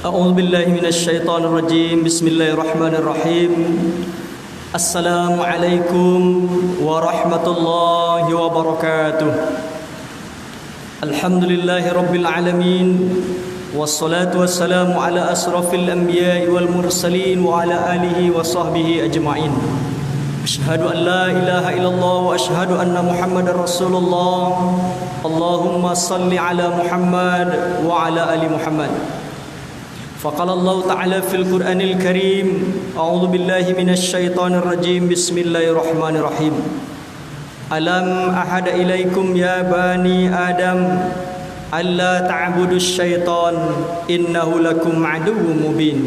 أعوذ بالله من الشيطان الرجيم بسم الله الرحمن الرحيم السلام عليكم ورحمة الله وبركاته الحمد لله رب العالمين والصلاة والسلام على أشرف الأنبياء والمرسلين وعلى آله وصحبه أجمعين أشهد أن لا إله إلا الله وأشهد أن محمد رسول الله اللهم صل على محمد وعلى آل محمد فقال الله تعالى في القرآن الكريم أعوذ بالله من الشيطان الرجيم بسم الله الرحمن الرحيم ألم أحد إليكم يا بني آدم ألا تعبدوا الشيطان إنه لكم عدو مبين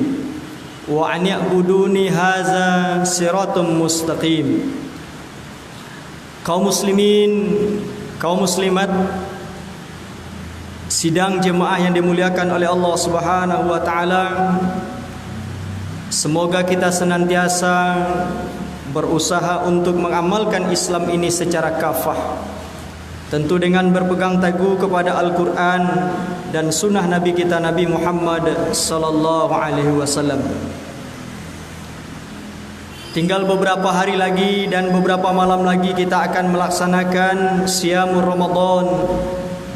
وأن يعبدوني هذا صراط مستقيم. Kaum muslimin, kaum muslimat, sidang jemaah yang dimuliakan oleh Allah Subhanahu wa taala, semoga kita senantiasa berusaha untuk mengamalkan Islam ini secara kafah, tentu dengan berpegang teguh kepada Al-Quran dan sunnah Nabi kita Nabi Muhammad sallallahu alaihi wasallam. Tinggal beberapa hari lagi dan beberapa malam lagi kita akan melaksanakan Siyamul Ramadan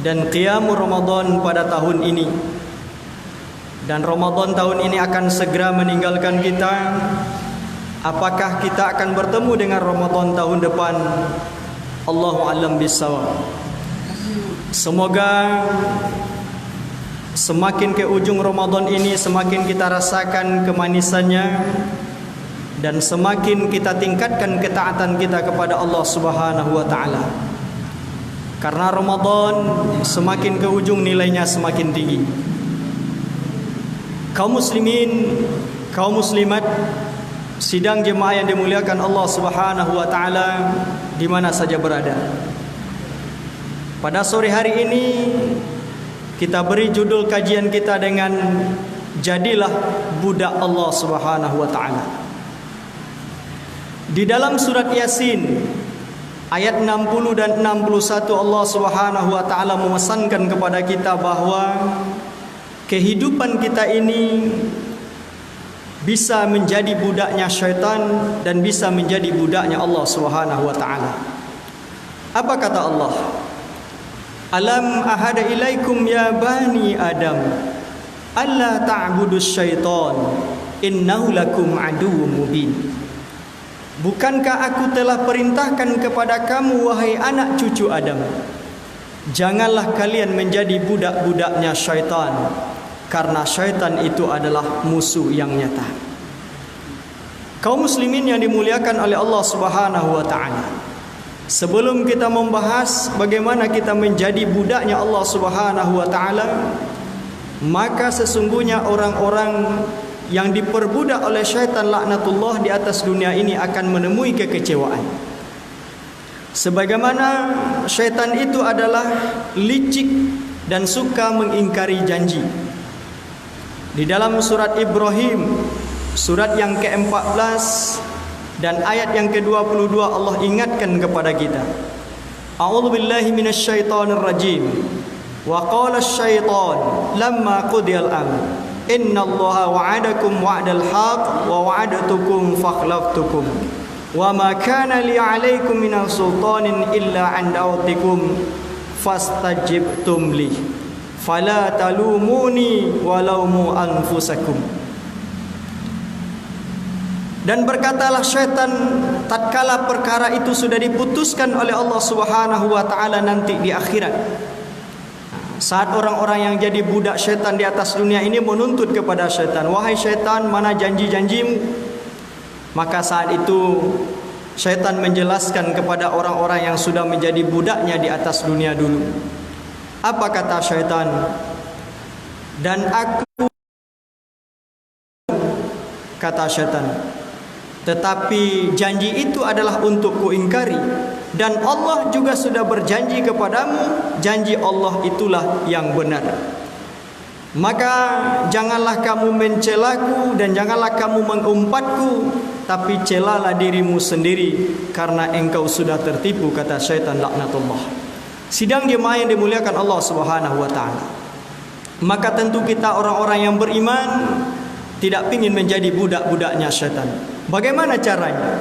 dan Qiyamul Ramadan pada tahun ini. Dan Ramadan tahun ini akan segera meninggalkan kita. Apakah kita akan bertemu dengan Ramadan tahun depan? Allahu a'lam bissawab. Semoga semakin ke ujung Ramadan ini semakin kita rasakan kemanisannya dan semakin kita tingkatkan ketaatan kita kepada Allah Subhanahu wa taala. Karena Ramadan semakin ke ujung nilainya semakin tinggi. Kaum muslimin, kaum muslimat, sidang jemaah yang dimuliakan Allah Subhanahu wa taala di mana saja berada. Pada sore hari ini kita beri judul kajian kita dengan jadilah budak Allah Subhanahu wa taala. Di dalam surat Yasin ayat 60 dan 61 Allah Subhanahu wa taala memesankan kepada kita bahwa kehidupan kita ini bisa menjadi budaknya syaitan dan bisa menjadi budaknya Allah Subhanahu wa taala. Apa kata Allah? Alam ahada ilaikum ya bani Adam alla ta'budus syaitan innahu lakum aduwwum mubin. Bukankah aku telah perintahkan kepada kamu wahai anak cucu Adam, janganlah kalian menjadi budak-budaknya syaitan, karena syaitan itu adalah musuh yang nyata. Kaum muslimin yang dimuliakan oleh Allah Subhanahu wa taala, sebelum kita membahas bagaimana kita menjadi budaknya Allah Subhanahu wa taala, maka sesungguhnya orang-orang yang diperbudak oleh syaitan laknatullah di atas dunia ini akan menemui kekecewaan. Sebagaimana syaitan itu adalah licik dan suka mengingkari janji. Di dalam surat Ibrahim, surat yang ke-14 dan ayat yang ke-22 Allah ingatkan kepada kita. A'udzu billahi minasyaitonir rajim. Wa qala asy-syaitan lamma qudiyal amr innallaha wa'adakum wa'dal haqq wa wa'adtukum fakhlaftukum wa ma kana li 'alaikum minas sultanin illa an da'awtukum fastajibtum li fala talumuni walaumu anfusakum. Dan berkatalah syaitan tatkala perkara itu sudah diputuskan oleh Allah Subhanahu wa taala nanti di akhirat, saat orang-orang yang jadi budak syaitan di atas dunia ini menuntut kepada syaitan, wahai syaitan, mana janji-janjimu? Maka saat itu syaitan menjelaskan kepada orang-orang yang sudah menjadi budaknya di atas dunia dulu. Apa kata syaitan? Dan aku, kata syaitan, tetapi janji itu adalah untuk kuingkari, dan Allah juga sudah berjanji kepadamu, janji Allah itulah yang benar. Maka janganlah kamu mencelaku dan janganlah kamu mengumpatku, tapi celalah dirimu sendiri karena engkau sudah tertipu, kata syaitan laknatullah. Sidang jemaah yang dimuliakan Allah Subhanahu wa taala. maka tentu kita orang-orang yang beriman tidak ingin menjadi budak-budaknya syaitan. Bagaimana caranya?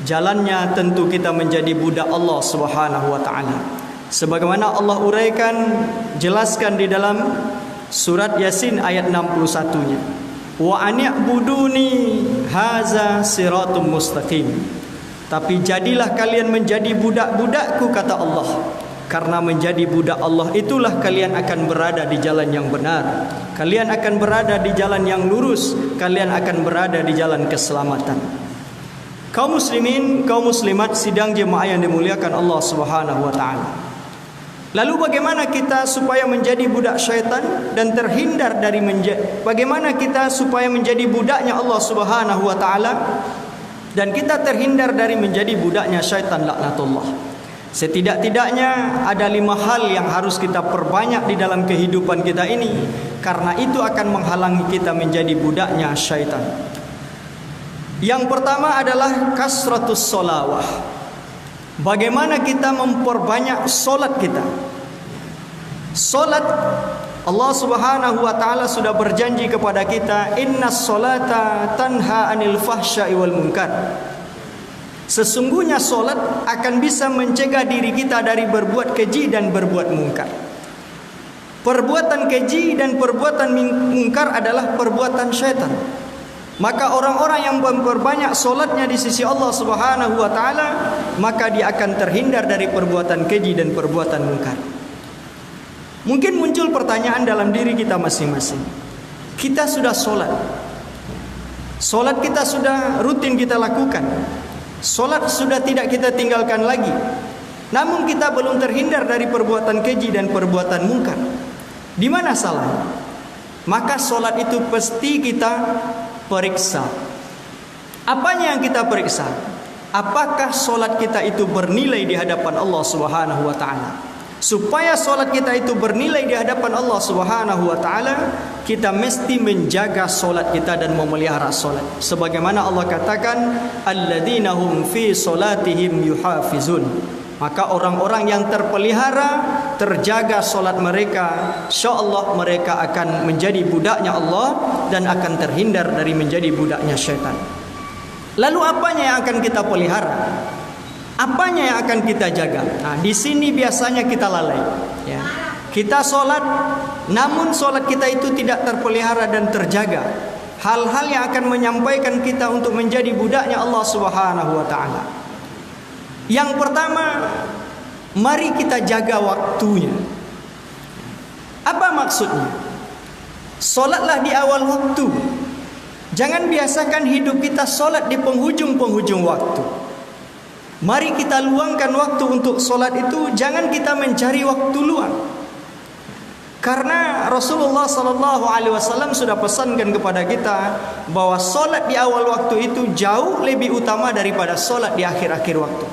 Jalannya tentu kita menjadi budak Allah Subhanahu wa taala. Sebagaimana Allah uraikan, jelaskan di dalam surat Yasin ayat 61-nya. Wa ani'buduni haza siratum mustaqim. Tapi jadilah kalian menjadi budak-budakku, kata Allah. Karena menjadi budak Allah itulah kalian akan berada di jalan yang benar. Kalian akan berada di jalan yang lurus. Kalian akan berada di jalan keselamatan. Kaum muslimin, kaum muslimat, sidang jemaah yang dimuliakan Allah Subhanahu wa taala. Lalu bagaimana kita supaya menjadi budak syaitan dan terhindar dari bagaimana kita supaya menjadi budaknya Allah Subhanahu wa taala dan kita terhindar dari menjadi budaknya syaitan laknatullah. Setidak-tidaknya ada 5 hal yang harus kita perbanyak di dalam kehidupan kita ini, karena itu akan menghalangi kita menjadi budaknya syaitan. Yang pertama adalah kasratus sholawah. Bagaimana kita memperbanyak solat kita. Solat, Allah Subhanahu wa taala sudah berjanji kepada kita, innas sholata tanha anil fahsya'i wal munkar. Sesungguhnya solat akan bisa mencegah diri kita dari berbuat keji dan berbuat mungkar. Perbuatan keji dan perbuatan mungkar adalah perbuatan syaitan. Maka orang-orang yang memperbanyak solatnya di sisi Allah Subhanahu wa taala, maka dia akan terhindar dari perbuatan keji dan perbuatan mungkar. Mungkin muncul pertanyaan dalam diri kita masing-masing. Kita sudah solat. Solat kita sudah rutin kita lakukan. Solat sudah tidak kita tinggalkan lagi. Namun kita belum terhindar dari perbuatan keji dan perbuatan mungkar. Di mana salah? Maka solat itu pasti kita periksa. Apanya yang kita periksa? Apakah solat kita itu bernilai di hadapan Allah Subhanahu wa taala? Supaya solat kita itu bernilai di hadapan Allah Subhanahu wa taala, kita mesti menjaga solat kita dan memelihara solat. Sebagaimana Allah katakan, alladzina hum fi solatihim yuhafizun. Maka orang-orang yang terpelihara, terjaga solat mereka, insyaallah mereka akan menjadi budaknya Allah dan akan terhindar dari menjadi budaknya syaitan. Lalu apanya yang akan kita pelihara? Apanya yang akan kita jaga? Nah, di sini biasanya kita lalai. Ya. Kita solat, namun solat kita itu tidak terpelihara dan terjaga. Hal-hal yang akan menyampaikan kita untuk menjadi budaknya Allah Subhanahu wa taala. Yang pertama, mari kita jaga waktunya. Apa maksudnya? Solatlah di awal waktu. Jangan biasakan hidup kita solat di penghujung-penghujung waktu. Mari kita luangkan waktu untuk solat itu. Jangan kita mencari waktu luang. Karena Rasulullah SAW sudah pesankan kepada kita bahwa solat di awal waktu itu jauh lebih utama daripada solat di akhir-akhir waktu.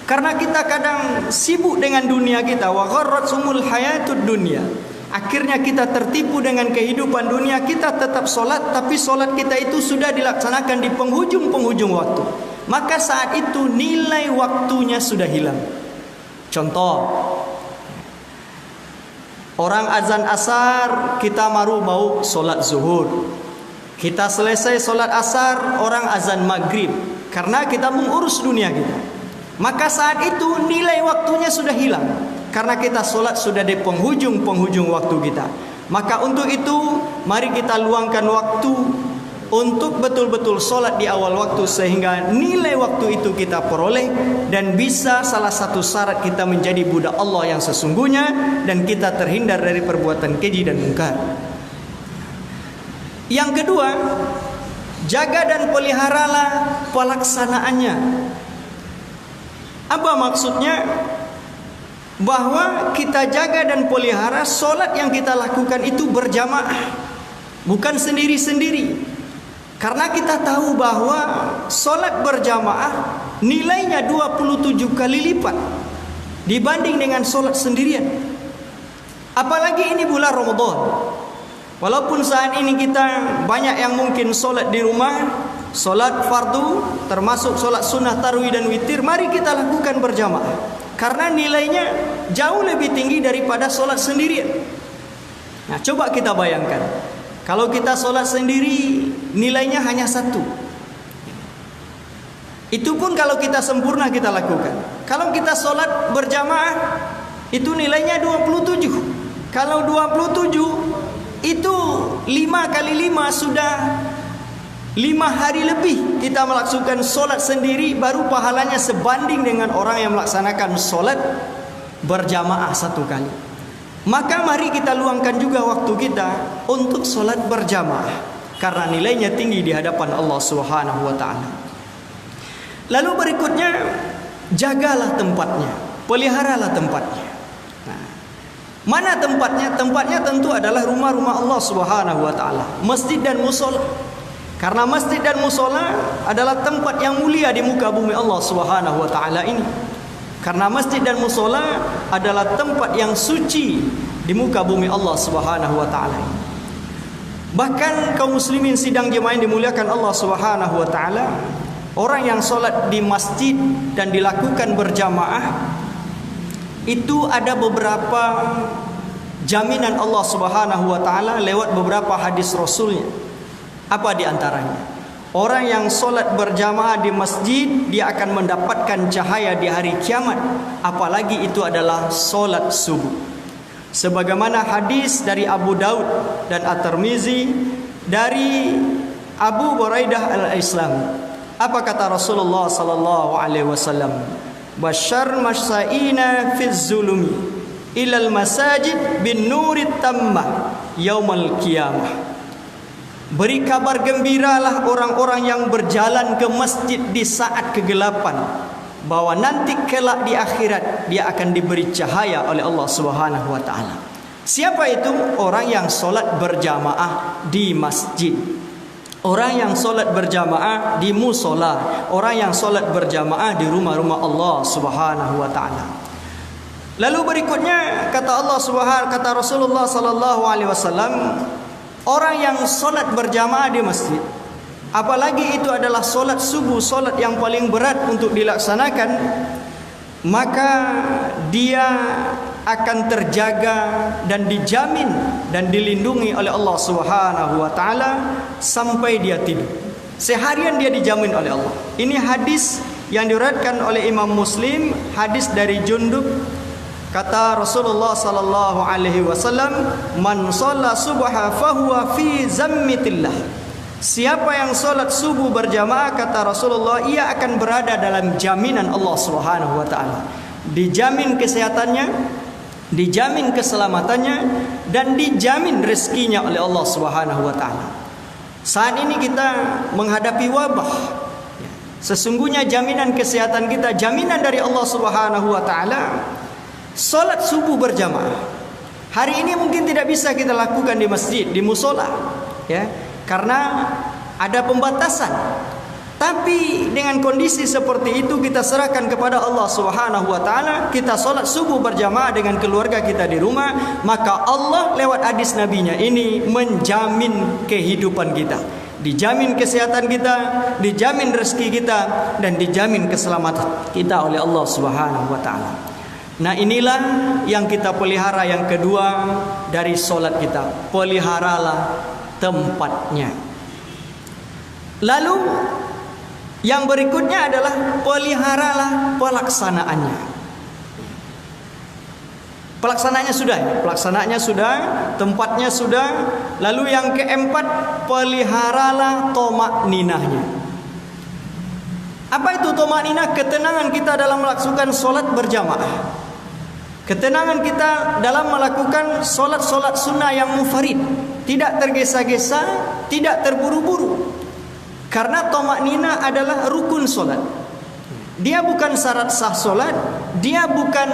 Karena kita kadang sibuk dengan dunia kita, wa gharratsumul hayatud dunya. Akhirnya kita tertipu dengan kehidupan dunia. Kita tetap solat, tapi solat kita itu sudah dilaksanakan di penghujung-penghujung waktu. Maka saat itu nilai waktunya sudah hilang. Contoh, orang azan asar, kita mau solat zuhur. Kita selesai solat asar, orang azan maghrib. Karena kita mengurus dunia kita. Maka saat itu nilai waktunya sudah hilang. Karena kita solat sudah di penghujung-penghujung waktu kita. Maka untuk itu, mari kita luangkan waktu untuk betul-betul solat di awal waktu, sehingga nilai waktu itu kita peroleh dan bisa salah satu syarat kita menjadi budak Allah yang sesungguhnya dan kita terhindar dari perbuatan keji dan mungkar. Yang kedua, jaga dan peliharalah pelaksanaannya. Apa maksudnya? Bahwa kita jaga dan pelihara solat yang kita lakukan itu berjamaah, bukan sendiri-sendiri. Karena kita tahu bahwa solat berjamaah nilainya 27 kali lipat dibanding dengan solat sendirian. Apalagi ini bulan Ramadan. Walaupun saat ini kita banyak yang mungkin solat di rumah, solat fardu termasuk solat sunnah tarawih dan witir, mari kita lakukan berjamaah. Karena nilainya jauh lebih tinggi daripada solat sendirian. Nah, coba kita bayangkan, kalau kita solat sendiri nilainya hanya 1. Itu pun kalau kita sempurna kita lakukan. Kalau kita solat berjamaah itu nilainya 27. Kalau 27 itu 5 kali 5 sudah 5 hari lebih kita melakukan solat sendiri, baru pahalanya sebanding dengan orang yang melaksanakan solat berjamaah 1 kali. Maka mari kita luangkan juga waktu kita untuk solat berjamaah, karena nilainya tinggi di hadapan Allah Subhanahu wa taala. Lalu berikutnya, jagalah tempatnya, peliharalah tempatnya. Nah, mana tempatnya? Tempatnya tentu adalah rumah-rumah Allah Subhanahu wa taala, masjid dan musola. Karena masjid dan musola adalah tempat yang mulia di muka bumi Allah Subhanahu wa taala ini. Karena masjid dan musola adalah tempat yang suci di muka bumi Allah Subhanahu wa taala ini. Bahkan kaum muslimin sidang jemaah yang dimuliakan Allah Subhanahu wa taala, orang yang solat di masjid dan dilakukan berjamaah itu ada beberapa jaminan Allah Subhanahu wa taala lewat beberapa hadis Rasulnya. Apa di antaranya? Orang yang solat berjamaah di masjid, dia akan mendapatkan cahaya di hari kiamat, apalagi itu adalah solat subuh. Sebagaimana hadis dari Abu Daud dan At-Tirmizi dari Abu Buraidah al-Islami. Apa kata Rasulullah sallallahu alaihi wasallam? Basyar masyaina fi zulumi ilal masajid bin nurit tammah yaumal qiyamah. Beri kabar gembiralah orang-orang yang berjalan ke masjid di saat kegelapan, bahwa nanti kelak di akhirat dia akan diberi cahaya oleh Allah Subhanahu wa taala. Siapa itu? Orang yang solat berjamaah di masjid, orang yang solat berjamaah di musola, orang yang solat berjamaah di rumah-rumah Allah Subhanahu wa taala. Lalu berikutnya kata Rasulullah sallallahu alaihi wasallam, orang yang solat berjamaah di masjid, apalagi itu adalah solat subuh, solat yang paling berat untuk dilaksanakan, maka dia akan terjaga dan dijamin dan dilindungi oleh Allah Subhanahu wa taala sampai dia tidur. Seharian dia dijamin oleh Allah. Ini hadis yang diriwayatkan oleh Imam Muslim, hadis dari Jundub. Kata Rasulullah sallallahu alaihi wasallam, "Man shalla subha fahuwa fi zammitillah." Siapa yang solat subuh berjamaah, kata Rasulullah, ia akan berada dalam jaminan Allah Subhanahu wa taala. Dijamin kesehatannya, dijamin keselamatannya, dan dijamin rezekinya oleh Allah Subhanahu wa taala. Saat ini kita menghadapi wabah. Sesungguhnya jaminan kesehatan kita, jaminan dari Allah Subhanahu wa taala. Solat subuh berjamaah hari ini mungkin tidak bisa kita lakukan di masjid, di musola, ya, karena ada pembatasan. Tapi dengan kondisi seperti itu kita serahkan kepada Allah Subhanahu wa taala, kita solat subuh berjamaah dengan keluarga kita di rumah, maka Allah lewat hadis nabinya ini menjamin kehidupan kita, dijamin kesehatan kita, dijamin rezeki kita, dan dijamin keselamatan kita oleh Allah Subhanahu wa taala. Nah, inilah yang kita pelihara, yang kedua dari solat kita, peliharalah tempatnya. Lalu yang berikutnya adalah peliharalah pelaksanaannya. Pelaksanaannya sudah, tempatnya sudah. Lalu yang keempat, peliharalah tomakninahnya. Apa itu tomakninah? Ketenangan kita dalam melakukan solat berjamaah. Ketenangan kita dalam melakukan solat-solat sunnah yang mufarid, tidak tergesa-gesa, tidak terburu-buru. Karena tomakninah adalah rukun solat. Dia bukan syarat sah solat, dia bukan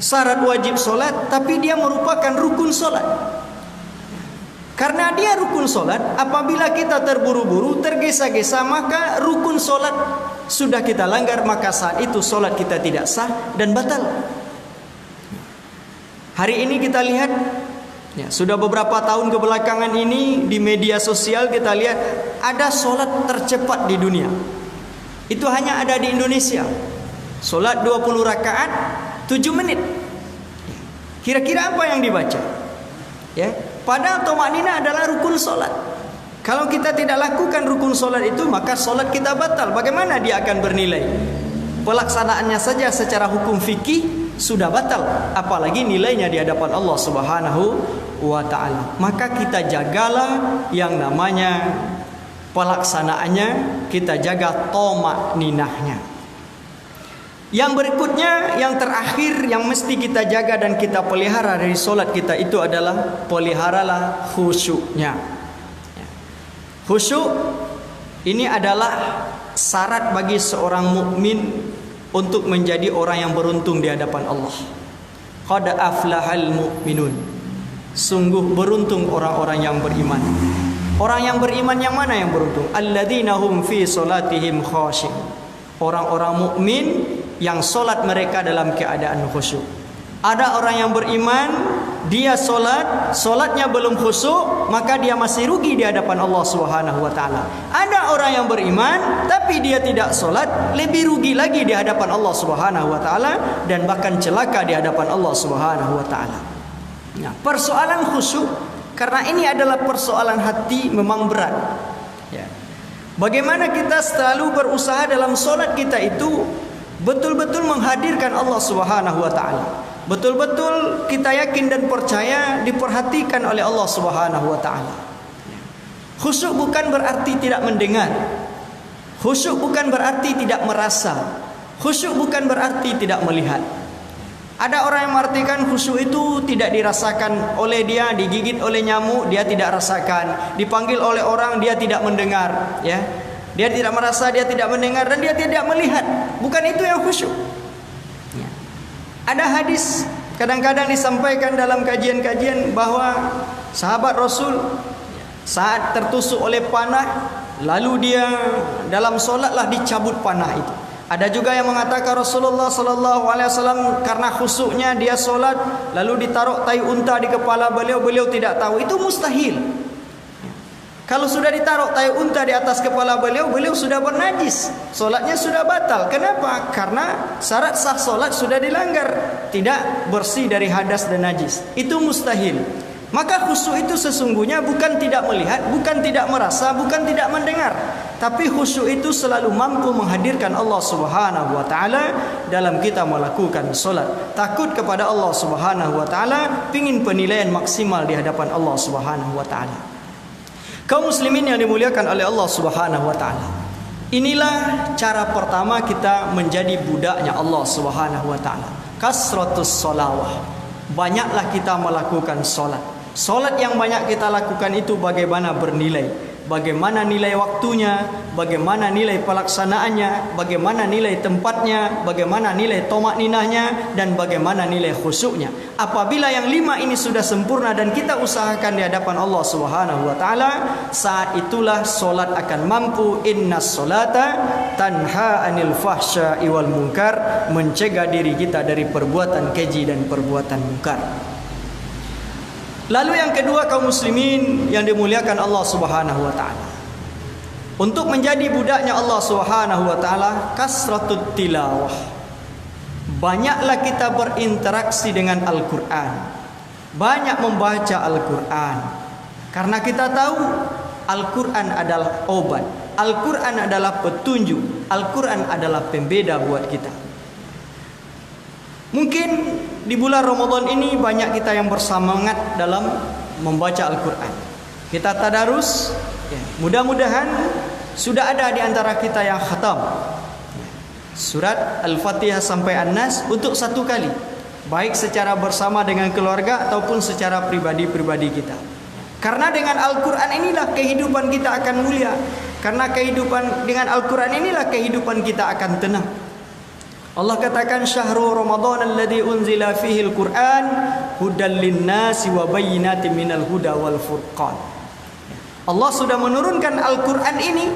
syarat wajib solat, tapi dia merupakan rukun solat. Karena dia rukun solat, apabila kita terburu-buru, tergesa-gesa, maka rukun solat sudah kita langgar, maka saat itu solat kita tidak sah dan batal. Hari ini kita lihat, ya, sudah beberapa tahun kebelakangan ini di media sosial kita lihat ada solat tercepat di dunia. Itu hanya ada di Indonesia. Solat 20 rakaat 7 menit. Kira-kira apa yang dibaca? Ya, padahal tumakninah adalah rukun solat. Kalau kita tidak lakukan rukun solat itu, maka solat kita batal. Bagaimana dia akan bernilai? Pelaksanaannya saja secara hukum fikih sudah batal, apalagi nilainya di hadapan Allah Subhanahu wa taala. Maka kita jagalah yang namanya pelaksanaannya, kita jaga tumakninahnya. Yang berikutnya, yang terakhir yang mesti kita jaga dan kita pelihara dari solat kita itu adalah peliharalah khusyuknya. Khusyuk ini adalah syarat bagi seorang mukmin untuk menjadi orang yang beruntung di hadapan Allah. Qad aflahal mu'minun. Sungguh beruntung orang-orang yang beriman. Orang yang beriman yang mana yang beruntung? Alladzina hum fi salatihim khashi'un. Orang-orang mukmin yang solat mereka dalam keadaan khusyuk. Ada orang yang beriman, dia solatnya belum khusyuk, maka dia masih rugi di hadapan Allah Subhanahu wa taala. Ada orang yang beriman tapi dia tidak solat, lebih rugi lagi di hadapan Allah Subhanahu wa taala dan bahkan celaka di hadapan Allah Subhanahu wa taala. Nah, persoalan khusyuk karena ini adalah persoalan hati memang berat. Ya. Bagaimana kita selalu berusaha dalam solat kita itu betul-betul menghadirkan Allah Subhanahu wa taala. Betul-betul kita yakin dan percaya diperhatikan oleh Allah Subhanahu wa taala. Khusyuk bukan berarti tidak mendengar. Khusyuk bukan berarti tidak merasa. Khusyuk bukan berarti tidak melihat. Ada orang yang mengartikan khusyuk itu tidak dirasakan oleh dia, digigit oleh nyamuk dia tidak rasakan, dipanggil oleh orang dia tidak mendengar, ya. Dia tidak merasa, dia tidak mendengar dan dia tidak melihat. Bukan itu yang khusyuk. Ada hadis kadang-kadang disampaikan dalam kajian-kajian bahwa sahabat Rasul saat tertusuk oleh panah, lalu dia dalam solatlah dicabut panah itu. Ada juga yang mengatakan Rasulullah sallallahu alaihi wasallam karena khusyuknya dia solat lalu ditaruh tai unta di kepala beliau, beliau tidak tahu. Itu mustahil. Kalau sudah ditaruh tai unta di atas kepala beliau, beliau sudah bernajis, solatnya sudah batal. Kenapa? Karena syarat sah solat sudah dilanggar, tidak bersih dari hadas dan najis. Itu mustahil. Maka khusyuk itu sesungguhnya bukan tidak melihat, bukan tidak merasa, bukan tidak mendengar, tapi khusyuk itu selalu mampu menghadirkan Allah Subhanahu wa taala dalam kita melakukan solat. Takut kepada Allah Subhanahu wa taala, pingin penilaian maksimal di hadapan Allah Subhanahu wa taala. Kaum muslimin yang dimuliakan oleh Allah Subhanahu wa taala. Inilah cara pertama kita menjadi budaknya Allah Subhanahu wa taala. Kasratus sholawah. Banyaklah kita melakukan solat. Solat yang banyak kita lakukan itu bagaimana bernilai? Bagaimana nilai waktunya, bagaimana nilai pelaksanaannya, bagaimana nilai tempatnya, bagaimana nilai tumakninahnya, dan bagaimana nilai khusyuknya. Apabila yang 5 ini sudah sempurna dan kita usahakan di hadapan Allah Subhanahu wa taala, saat itulah solat akan mampu. Innas solata tanha anil fahsya'i wal munkar, mencegah diri kita dari perbuatan keji dan perbuatan munkar. Lalu yang kedua, kaum muslimin yang dimuliakan Allah Subhanahu wa taala. Untuk menjadi budaknya Allah Subhanahu wa taala, kasratut tilawah. Banyaklah kita berinteraksi dengan Al-Qur'an. Banyak membaca Al-Qur'an. Karena kita tahu Al-Qur'an adalah obat. Al-Qur'an adalah petunjuk. Al-Qur'an adalah pembeda buat kita. Mungkin di bulan Ramadan ini banyak kita yang bersemangat dalam membaca Al-Quran. Kita tadarus, ya, mudah-mudahan sudah ada di antara kita yang khatam surat Al-Fatihah sampai An-Nas untuk 1 kali, baik secara bersama dengan keluarga ataupun secara pribadi-pribadi kita. Karena dengan Al-Quran inilah kehidupan kita akan mulia. Karena dengan Al-Quran inilah kehidupan kita akan tenang. Allah katakan syahrul Ramadan alladzi unzila fihi al-Qur'an hudal linnasi wa bayyinatin minal huda wal furqan. Allah sudah menurunkan Al-Qur'an ini,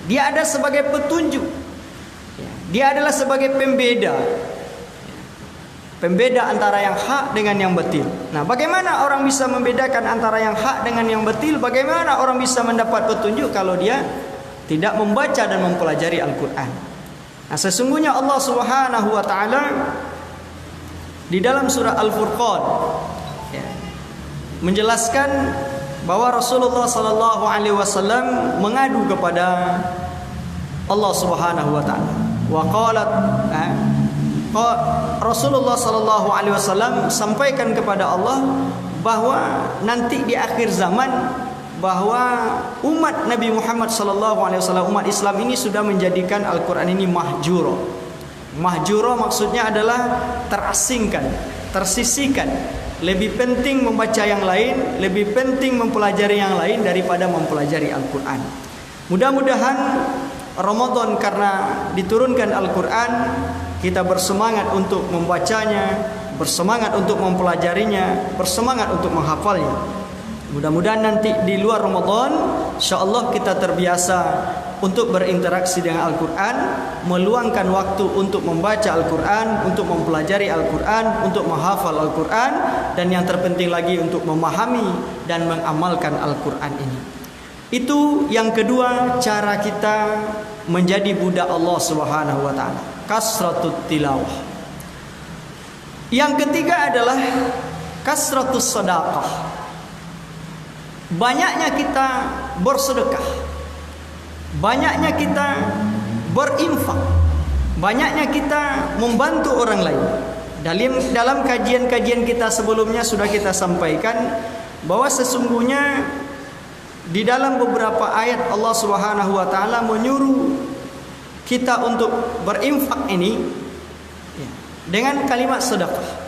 dia ada sebagai petunjuk. Dia adalah sebagai pembeda. Pembeda antara yang hak dengan yang batil. Nah, bagaimana orang bisa membedakan antara yang hak dengan yang batil? Bagaimana orang bisa mendapat petunjuk kalau dia tidak membaca dan mempelajari Al-Qur'an? Nah, sesungguhnya Allah Subhanahu wa taala di dalam surah Al-Furqan, ya, menjelaskan bahwa Rasulullah sallallahu alaihi wasallam mengadu kepada Allah Subhanahu wa taala. Wa qalat Rasulullah sallallahu alaihi wasallam sampaikan kepada Allah bahwa nanti di akhir zaman bahwa umat Nabi Muhammad sallallahu alaihi wasallam, umat Islam ini sudah menjadikan Al-Qur'an ini mahjuro. Mahjuro maksudnya adalah terasingkan, tersisihkan. Lebih penting membaca yang lain, lebih penting mempelajari yang lain daripada mempelajari Al-Quran. Mudah-mudahan Ramadan karena diturunkan Al-Quran, kita bersemangat untuk membacanya, bersemangat untuk mempelajarinya, bersemangat untuk menghafalnya. Mudah-mudahan nanti di luar Ramadan, insyaAllah kita terbiasa untuk berinteraksi dengan Al-Quran, meluangkan waktu untuk membaca Al-Quran, untuk mempelajari Al-Quran, untuk menghafal Al-Quran, dan yang terpenting lagi untuk memahami dan mengamalkan Al-Quran ini. Itu yang kedua, cara kita menjadi budak Allah Subhanahu wa taala, kasratut tilawah. Yang ketiga adalah kasratus sedekah. Banyaknya kita bersedekah, banyaknya kita berinfak, banyaknya kita membantu orang lain. Dalam kajian-kajian kita sebelumnya sudah kita sampaikan bahwa sesungguhnya di dalam beberapa ayat Allah Subhanahu wa taala menyuruh kita untuk berinfak ini dengan kalimat sedekah.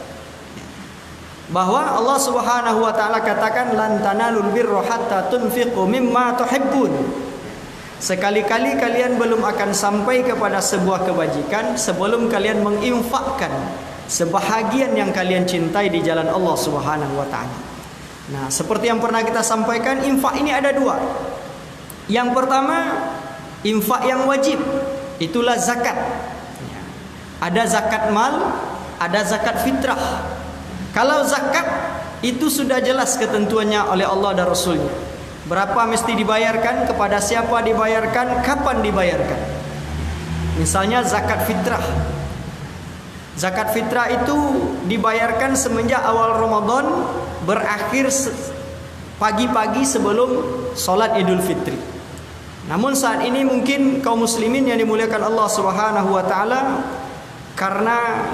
Bahwa Allah Subhanahu wa taala katakan lan tanalul birra hatta tunfiqu mimma tuhibbun. Sekali-kali kalian belum akan sampai kepada sebuah kebajikan sebelum kalian menginfakkan sebahagian yang kalian cintai di jalan Allah Subhanahu wa taala. Nah, seperti yang pernah kita sampaikan, infak ini ada dua. Yang pertama, infak yang wajib, itulah zakat. Ada zakat mal, ada zakat fitrah. Kalau zakat itu sudah jelas ketentuannya oleh Allah dan Rasulnya. Berapa mesti dibayarkan, kepada siapa dibayarkan, kapan dibayarkan. Misalnya zakat fitrah. Zakat fitrah itu dibayarkan semenjak awal Ramadan, berakhir pagi-pagi sebelum sholat Idul Fitri. Namun saat ini mungkin kaum muslimin yang dimuliakan Allah Subhanahu wa taala, karena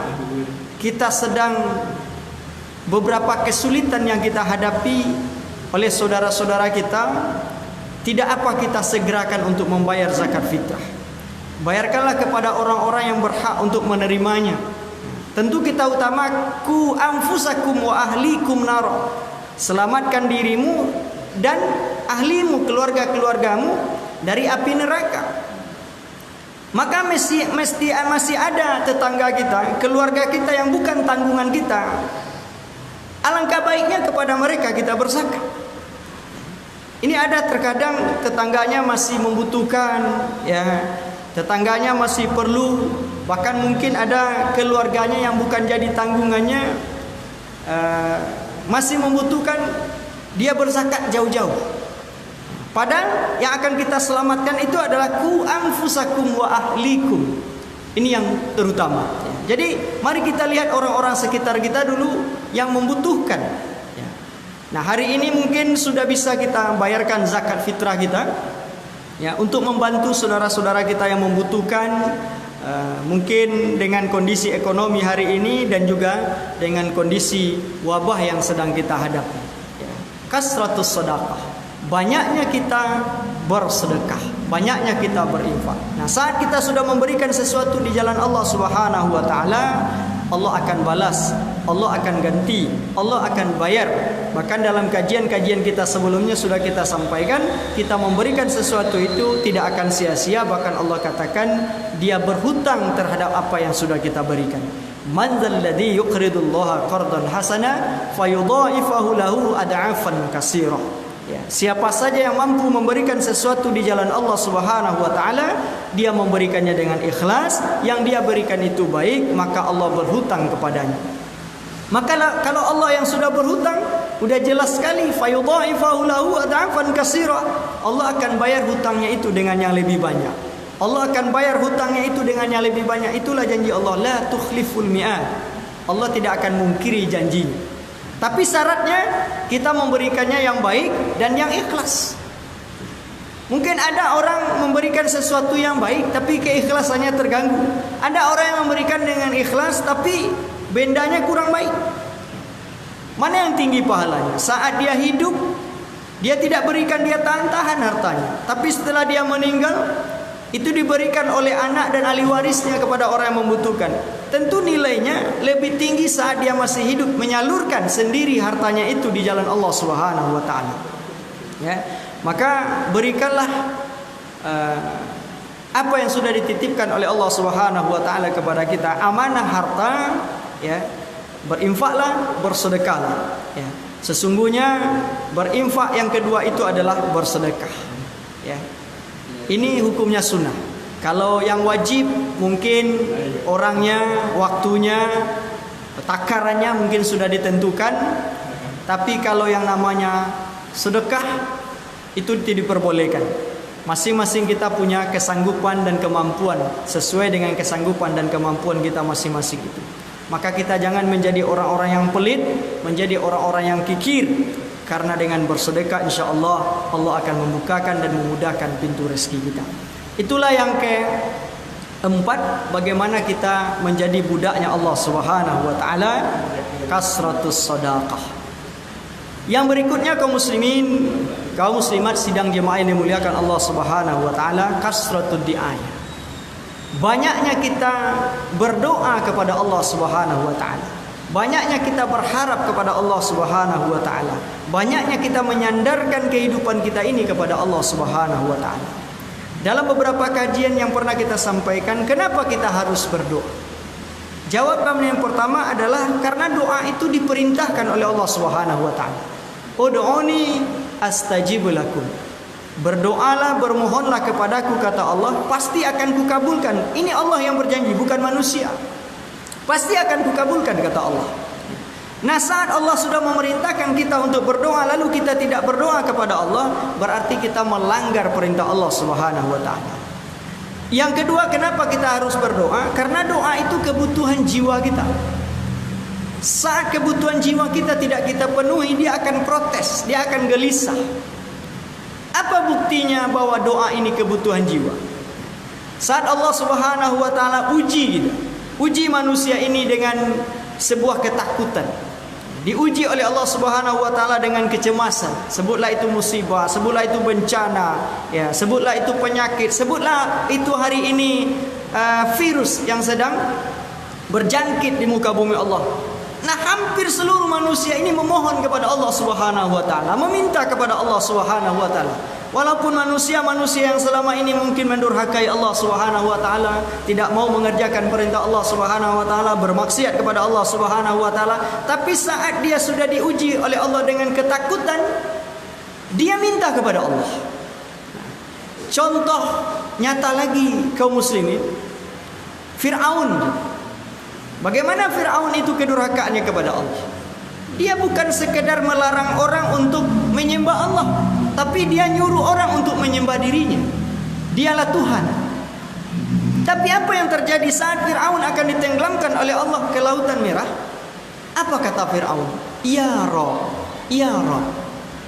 kita sedang beberapa kesulitan yang kita hadapi oleh saudara-saudara kita, tidak apa kita segerakan untuk membayar zakat fitrah. Bayarkanlah kepada orang-orang yang berhak untuk menerimanya. Tentu kita utama ku anfusakum wa ahlikum nar. Selamatkan dirimu dan ahlimu, keluarga-keluargamu dari api neraka. Maka masih ada tetangga kita, keluarga kita yang bukan tanggungan kita. Alangkah baiknya kepada mereka kita berzakat. Ini ada terkadang tetangganya masih membutuhkan, ya, tetangganya masih perlu, bahkan mungkin ada keluarganya yang bukan jadi tanggungannya, masih membutuhkan, dia berzakat jauh-jauh. Padahal yang akan kita selamatkan itu adalah ku anfusakum wa ahlikum. Ini yang terutama. Jadi mari kita lihat orang-orang sekitar kita dulu yang membutuhkan. Nah, hari ini mungkin sudah bisa kita bayarkan zakat fitrah kita, ya, untuk membantu saudara-saudara kita yang membutuhkan, mungkin dengan kondisi ekonomi hari ini dan juga dengan kondisi wabah yang sedang kita hadapi. Kasratus sedekah, banyaknya kita bersedekah, banyaknya kita berinfak. Nah, saat kita sudah memberikan sesuatu di jalan Allah Subhanahu wa taala, Allah akan balas, Allah akan ganti, Allah akan bayar. Bahkan dalam kajian-kajian kita sebelumnya sudah kita sampaikan, kita memberikan sesuatu itu tidak akan sia-sia. Bahkan Allah katakan dia berhutang terhadap apa yang sudah kita berikan. Man dzalladzi yuqridullaha qardan hasana fayudha'ifahu lahu ad'afan katsira. Ya, siapa saja yang mampu memberikan sesuatu di jalan Allah Subhanahu wa taala, dia memberikannya dengan ikhlas, yang dia berikan itu baik, maka Allah berhutang kepadanya. Maka kalau Allah yang sudah berhutang, udah jelas sekali, fayudha'ifahu lahu ad'afan katsira. Allah akan bayar hutangnya itu dengan yang lebih banyak. Allah akan bayar hutangnya itu dengan yang lebih banyak. Itulah janji Allah, la tukhliful mi'ad. Allah tidak akan mungkiri janjinya. Tapi syaratnya kita memberikannya yang baik dan yang ikhlas. Mungkin ada orang memberikan sesuatu yang baik tapi keikhlasannya terganggu. Ada orang yang memberikan dengan ikhlas tapi bendanya kurang baik. Mana yang tinggi pahalanya? Saat dia hidup, dia tidak berikan, dia tahan-tahan hartanya. Tapi setelah dia meninggal, itu diberikan oleh anak dan ahli warisnya kepada orang yang membutuhkan. Tentu nilainya lebih tinggi saat dia masih hidup, menyalurkan sendiri hartanya itu di jalan Allah Subhanahu wa taala. Ya. Maka berikanlah apa yang sudah dititipkan oleh Allah Subhanahu wa taala kepada kita, amanah harta, ya. Berinfaklah, bersedekahlah, ya. Sesungguhnya berinfak yang kedua itu adalah bersedekah, ya. Ini hukumnya sunnah. Kalau yang wajib mungkin orangnya, waktunya, takarannya mungkin sudah ditentukan. Tapi kalau yang namanya sedekah itu tidak diperbolehkan. Masing-masing kita punya kesanggupan dan kemampuan sesuai dengan kesanggupan dan kemampuan kita masing-masing itu. Maka kita jangan menjadi orang-orang yang pelit, menjadi orang-orang yang kikir. Karena dengan bersedekah insya-Allah Allah akan membukakan dan memudahkan pintu rezeki kita. Itulah yang keempat, bagaimana kita menjadi budaknya Allah Subhanahu wa taala, kasratus shadaqah. Yang berikutnya kaum muslimin, kaum muslimat sidang jemaah yang dimuliakan Allah Subhanahu wa taala, kasratud di'ayah. Banyaknya kita berdoa kepada Allah Subhanahu wa taala. Banyaknya kita berharap kepada Allah Subhanahu wa taala. Banyaknya kita menyandarkan kehidupan kita ini kepada Allah Subhanahu wa taala. Dalam beberapa kajian yang pernah kita sampaikan, kenapa kita harus berdoa? Jawaban yang pertama adalah karena doa itu diperintahkan oleh Allah Subhanahu wa taala. Ud'uni astajib lakum. Berdoalah, bermohonlah kepadaku, kata Allah, pasti akan kukabulkan. Ini Allah yang berjanji, bukan manusia. Pasti akan kukabulkan, kata Allah. Nah, saat Allah sudah memerintahkan kita untuk berdoa, lalu kita tidak berdoa kepada Allah, berarti kita melanggar perintah Allah Subhanahu wa taala. Yang kedua, kenapa kita harus berdoa? Karena doa itu kebutuhan jiwa kita. Saat kebutuhan jiwa kita tidak kita penuhi, dia akan protes, dia akan gelisah. Apa buktinya bahwa doa ini kebutuhan jiwa? Saat Allah Subhanahu wa taala uji manusia ini dengan sebuah ketakutan. Diuji oleh Allah Subhanahu wa taala dengan kecemasan. Sebutlah itu musibah, sebutlah itu bencana, ya, sebutlah itu penyakit, sebutlah itu hari ini virus yang sedang berjangkit di muka bumi Allah. Nah, hampir seluruh manusia ini memohon kepada Allah Subhanahu wa taala, meminta kepada Allah Subhanahu wa taala. Walaupun manusia-manusia yang selama ini mungkin mendurhakai Allah Subhanahu wa taala, tidak mau mengerjakan perintah Allah Subhanahu wa taala, bermaksiat kepada Allah Subhanahu wa taala, tapi saat dia sudah diuji oleh Allah dengan ketakutan, dia minta kepada Allah. Contoh nyata lagi kaum muslimin, Fir'aun. Bagaimana Fir'aun itu kedurhakaannya kepada Allah? Dia bukan sekedar melarang orang untuk menyembah Allah, tapi dia nyuruh orang untuk menyembah dirinya. Dialah Tuhan. Tapi apa yang terjadi saat Fir'aun akan ditenggelamkan oleh Allah ke Lautan Merah? Apa kata Fir'aun? Ya Rabb, ya Rabb.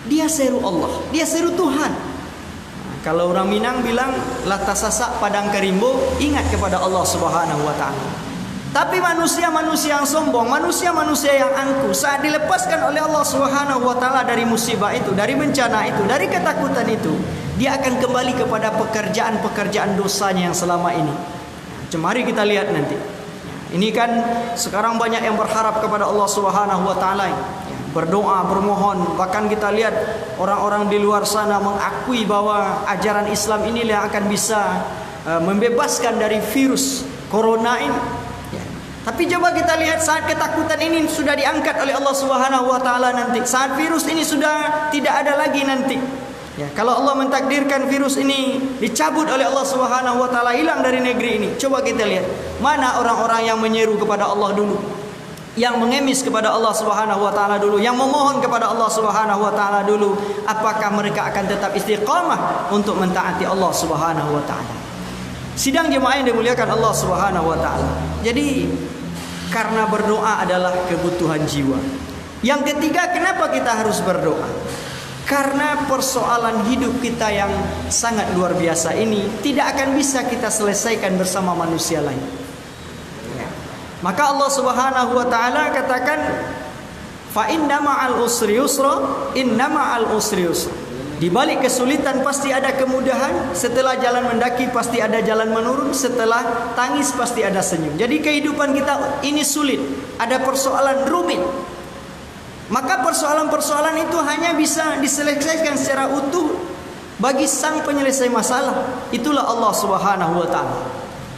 Dia seru Allah, dia seru Tuhan. Nah, kalau orang Minang bilang latasasak padang karimbo, ingat kepada Allah Subhanahu wa taala. Tapi manusia-manusia yang sombong, manusia-manusia yang angkuh, saat dilepaskan oleh Allah Subhanahu wa taala dari musibah itu, dari bencana itu, dari ketakutan itu, dia akan kembali kepada pekerjaan-pekerjaan dosanya yang selama ini. Mari kita lihat nanti. Ini kan sekarang banyak yang berharap kepada Allah Subhanahu wa taala, berdoa, bermohon. Bahkan kita lihat orang-orang di luar sana mengakui bahwa ajaran Islam inilah yang akan bisa membebaskan dari virus corona ini. Tapi coba kita lihat saat ketakutan ini sudah diangkat oleh Allah Subhanahu wa taala nanti. Saat virus ini sudah tidak ada lagi nanti. Ya, kalau Allah mentakdirkan virus ini dicabut oleh Allah Subhanahu wa taala, hilang dari negeri ini. Coba kita lihat, mana orang-orang yang menyeru kepada Allah dulu, yang mengemis kepada Allah Subhanahu wa taala dulu, yang memohon kepada Allah Subhanahu wa taala dulu, apakah mereka akan tetap istiqamah untuk mentaati Allah Subhanahu wa taala? Sidang jemaah yang dimuliakan Allah Subhanahu wa taala. Jadi karena berdoa adalah kebutuhan jiwa. Yang ketiga, kenapa kita harus berdoa? Karena persoalan hidup kita yang sangat luar biasa ini tidak akan bisa kita selesaikan bersama manusia lain. Maka Allah Subhanahu wa taala katakan, fa inna ma'al usri yusra, inna ma'al usri yusra. Di balik kesulitan pasti ada kemudahan, setelah jalan mendaki pasti ada jalan menurun, setelah tangis pasti ada senyum. Jadi kehidupan kita ini sulit, ada persoalan rumit. Maka persoalan-persoalan itu hanya bisa diselesaikan secara utuh bagi sang penyelesai masalah. Itulah Allah Subhanahu wa taala.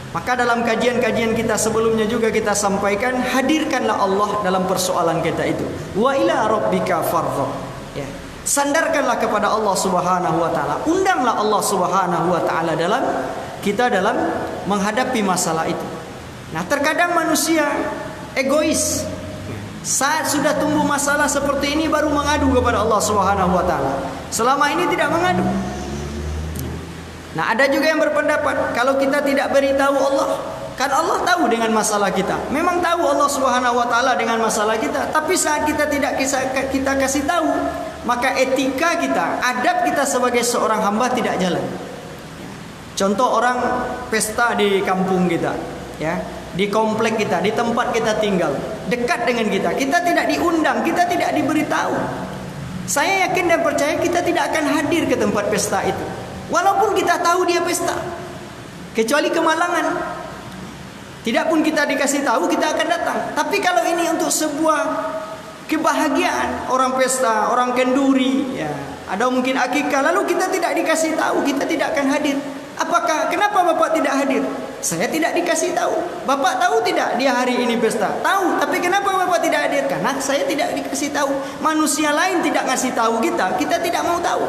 Maka dalam kajian-kajian kita sebelumnya juga kita sampaikan, hadirkanlah Allah dalam persoalan kita itu. Wa ila rabbika farghab. Ya. Sandarkanlah kepada Allah Subhanahu wa taala. Undanglah Allah Subhanahu wa taala dalam menghadapi masalah itu. Nah, terkadang manusia egois. Saat sudah tumbuh masalah seperti ini baru mengadu kepada Allah Subhanahu wa taala. Selama ini tidak mengadu. Nah, ada juga yang berpendapat kalau kita tidak beritahu Allah, kan Allah tahu dengan masalah kita. Memang tahu Allah Subhanahu wa taala dengan masalah kita, tapi saat kita tidak kita kasih tahu, maka etika kita, adab kita sebagai seorang hamba tidak jalan. Contoh orang pesta di kampung kita, ya, di komplek kita, di tempat kita tinggal, dekat dengan kita, kita tidak diundang, kita tidak diberitahu. Saya yakin dan percaya kita tidak akan hadir ke tempat pesta itu, walaupun kita tahu dia pesta, kecuali kemalangan. Tidak pun kita dikasih tahu, kita akan datang. Tapi kalau ini untuk sebuah kebahagiaan, orang pesta, orang kenduri, ya, ada mungkin akikah, lalu kita tidak dikasih tahu, kita tidak akan hadir. Kenapa Bapak tidak hadir? Saya tidak dikasih tahu. Bapak tahu tidak dia hari ini pesta? Tahu, tapi kenapa Bapak tidak hadir? Karena saya tidak dikasih tahu. Manusia lain tidak ngasih tahu kita, kita tidak mau tahu.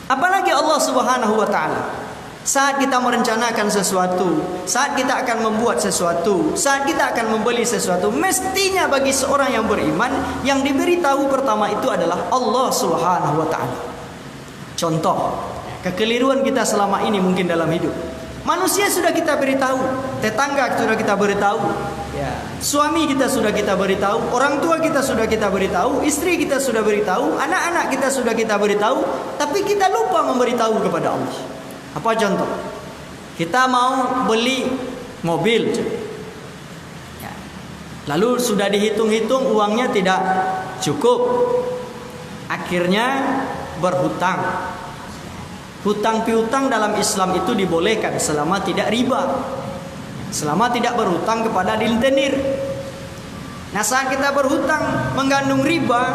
Apalagi Allah Subhanahu wa taala. Saat kita merencanakan sesuatu, saat kita akan membuat sesuatu, saat kita akan membeli sesuatu, mestinya bagi seorang yang beriman, yang diberitahu pertama itu adalah Allah Subhanahu wa taala. Contoh kekeliruan kita selama ini mungkin dalam hidup. Manusia sudah kita beritahu, tetangga sudah kita beritahu, ya, suami kita sudah kita beritahu, orang tua kita sudah kita beritahu, istri kita sudah beritahu, anak-anak kita sudah kita beritahu, tapi kita lupa memberitahu kepada Allah. Apa contoh? Kita mau beli mobil, ya, lalu sudah dihitung-hitung uangnya tidak cukup, akhirnya berhutang. Hutang piutang dalam Islam itu dibolehkan selama tidak riba, selama tidak berhutang kepada rentenir. Nah, saat kita berhutang menggandung riba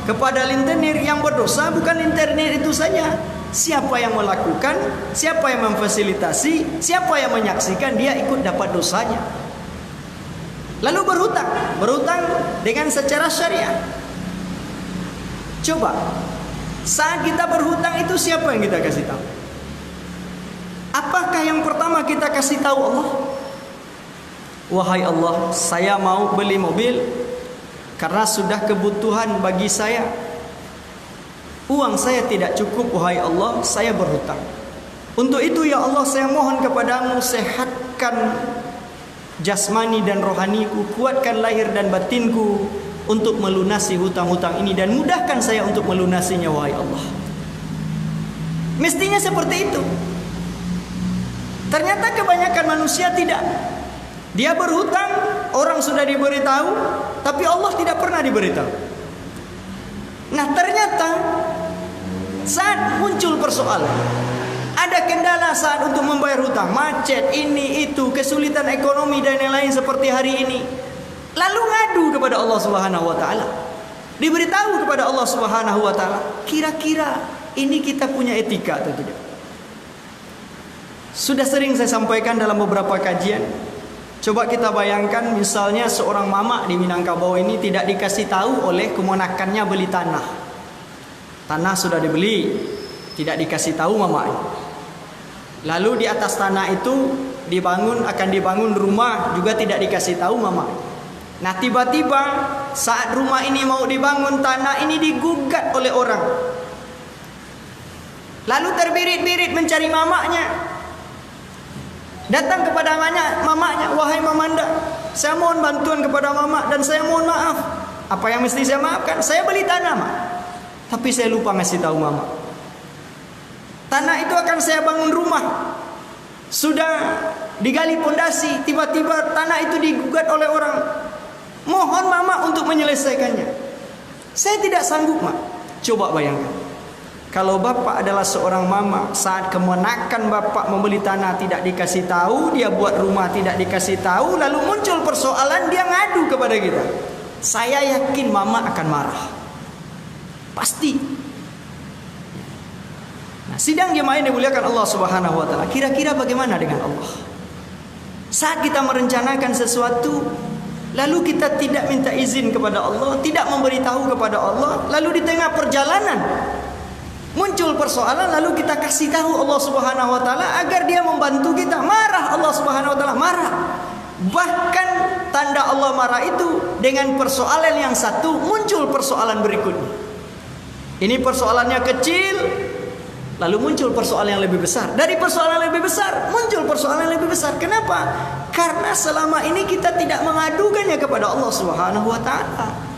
kepada rentenir, yang berdosa bukan rentenir itu saja, siapa yang melakukan, siapa yang memfasilitasi, siapa yang menyaksikan, dia ikut dapat dosanya. Lalu berhutang dengan secara syariah. Coba, saat kita berhutang itu siapa yang kita kasih tahu? Apakah yang pertama kita kasih tahu Allah? Wahai Allah, saya mau beli mobil karena sudah kebutuhan bagi saya. Uang saya tidak cukup, wahai Allah, saya berhutang. Untuk itu ya Allah, saya mohon kepadamu, sehatkan jasmani dan rohaniku, kuatkan lahir dan batinku untuk melunasi hutang-hutang ini, dan mudahkan saya untuk melunasinya, wahai Allah. Mestinya seperti itu. Ternyata kebanyakan manusia tidak. Dia berhutang, orang sudah diberitahu, tapi Allah tidak pernah diberitahu. Nah, ternyata saat muncul persoalan, ada kendala saat untuk membayar hutang, macet, ini itu, kesulitan ekonomi dan yang lain seperti hari ini, lalu ngadu kepada Allah Subhanahu wa taala. Diberitahu kepada Allah Subhanahu wa taala. Kira-kira ini kita punya etika atau tidak? Sudah sering saya sampaikan dalam beberapa kajian. Coba kita bayangkan misalnya seorang mama di Minangkabau ini tidak dikasih tahu oleh kemenakannya beli tanah. Tanah sudah dibeli, tidak dikasih tahu mama. Lalu di atas tanah itu akan dibangun rumah, juga tidak dikasih tahu mama. Nah, tiba-tiba saat rumah ini mau dibangun, tanah ini digugat oleh orang. Lalu terbirit-birit mencari mamanya. Datang kepada mamanya, wahai mamanda, saya mohon bantuan kepada mama dan saya mohon maaf. Apa yang mesti saya maafkan? Saya beli tanah, Mak. Tapi saya lupa ngasih tahu Mama. Tanah itu akan saya bangun rumah. Sudah digali pondasi, tiba-tiba tanah itu digugat oleh orang. Mohon Mama untuk menyelesaikannya. Saya tidak sanggup, Mak. Coba bayangkan. Kalau Bapak adalah seorang mama, saat kemenakan Bapak membeli tanah tidak dikasih tahu, dia buat rumah tidak dikasih tahu, lalu muncul persoalan, dia ngadu kepada kita. Saya yakin Mama akan marah. Pasti. Nah, sidang jemaah yang dimuliakan Allah Subhanahu wa taala, kira-kira bagaimana dengan Allah? Saat kita merencanakan sesuatu, lalu kita tidak minta izin kepada Allah, tidak memberitahu kepada Allah, lalu di tengah perjalanan muncul persoalan, lalu kita kasih tahu Allah Subhanahu wa taala agar dia membantu kita. Marah Allah Subhanahu wa taala, marah. Bahkan tanda Allah marah itu dengan persoalan yang satu muncul persoalan berikutnya. Ini persoalannya kecil, lalu muncul persoalan yang lebih besar. Dari persoalan yang lebih besar muncul persoalan yang lebih besar. Kenapa? Karena selama ini kita tidak mengadukannya kepada Allah Subhanahu wa taala.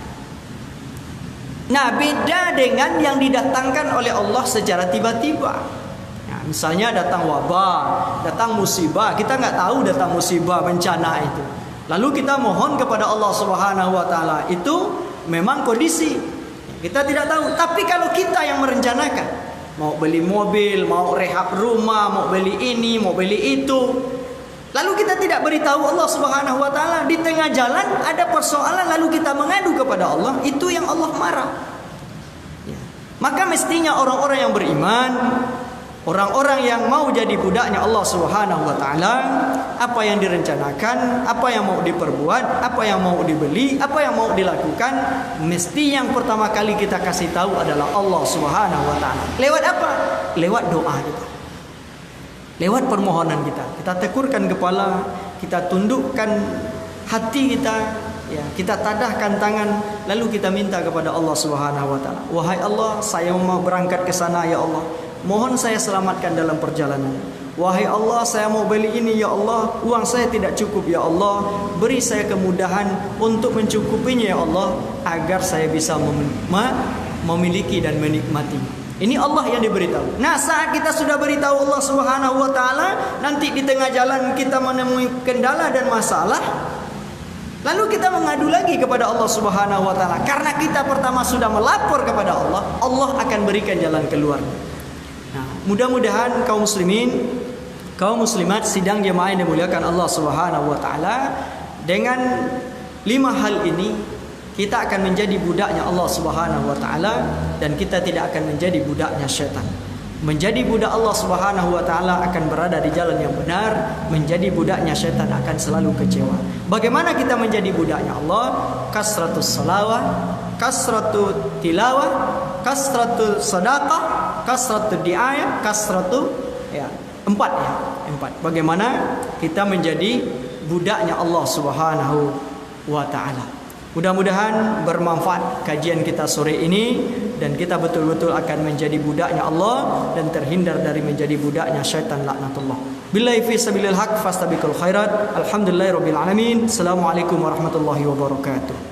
Nah, beda dengan yang didatangkan oleh Allah secara tiba-tiba. Nah, misalnya datang wabah, datang musibah, kita nggak tahu datang musibah, bencana itu. Lalu kita mohon kepada Allah Subhanahu wa taala. Itu memang kondisi kita tidak tahu. Tapi kalau kita yang merencanakan, mau beli mobil, mau rehab rumah, mau beli ini, mau beli itu, lalu kita tidak beritahu Allah Subhanahu wa taala, di tengah jalan ada persoalan lalu kita mengadu kepada Allah, itu yang Allah marah. Ya. Maka mestinya orang-orang yang beriman, orang-orang yang mau jadi budaknya Allah Subhanahu wa taala, apa yang direncanakan, apa yang mau diperbuat, apa yang mau dibeli, apa yang mau dilakukan, mesti yang pertama kali kita kasih tahu adalah Allah Subhanahu wa taala. Lewat apa? Lewat doa kita. Lewat permohonan kita, kita tekurkan kepala, kita tundukkan hati kita, ya, kita tadahkan tangan, lalu kita minta kepada Allah Subhanahu wa taala. Wahai Allah, saya mau berangkat ke sana ya Allah. Mohon saya selamatkan dalam perjalanan. Wahai Allah, saya mau beli ini ya Allah. Uang saya tidak cukup ya Allah. Beri saya kemudahan untuk mencukupinya ya Allah, agar saya bisa memiliki dan menikmati. Ini Allah yang diberitahu. Nah, saat kita sudah beritahu Allah Subhanahu wa taala, nanti di tengah jalan kita menemui kendala dan masalah, lalu kita mengadu lagi kepada Allah Subhanahu wa taala. Karena kita pertama sudah melapor kepada Allah, Allah akan berikan jalan keluar. Nah, mudah-mudahan kaum muslimin, kaum muslimat sidang jemaah yang dimuliakan Allah Subhanahu wa taala, dengan 5 hal ini kita akan menjadi budaknya Allah Subhanahu wa taala dan kita tidak akan menjadi budaknya syaitan. Menjadi budak Allah Subhanahu wa taala akan berada di jalan yang benar, menjadi budaknya syaitan akan selalu kecewa. Bagaimana kita menjadi budaknya Allah? Kasratus salawah, kasratu tilawah, kasratu sadaqah, kasratu di'ayah, kasratu 4 ya. Bagaimana kita menjadi budaknya Allah Subhanahu wa taala. Mudah-mudahan bermanfaat kajian kita sore ini dan kita betul-betul akan menjadi budaknya Allah dan terhindar dari menjadi budaknya syaitan laknatullah. Billahi fi sabilil haq fastabiqul khairat. Alhamdulillahirabbil alamin. Assalamualaikum warahmatullahi wabarakatuh.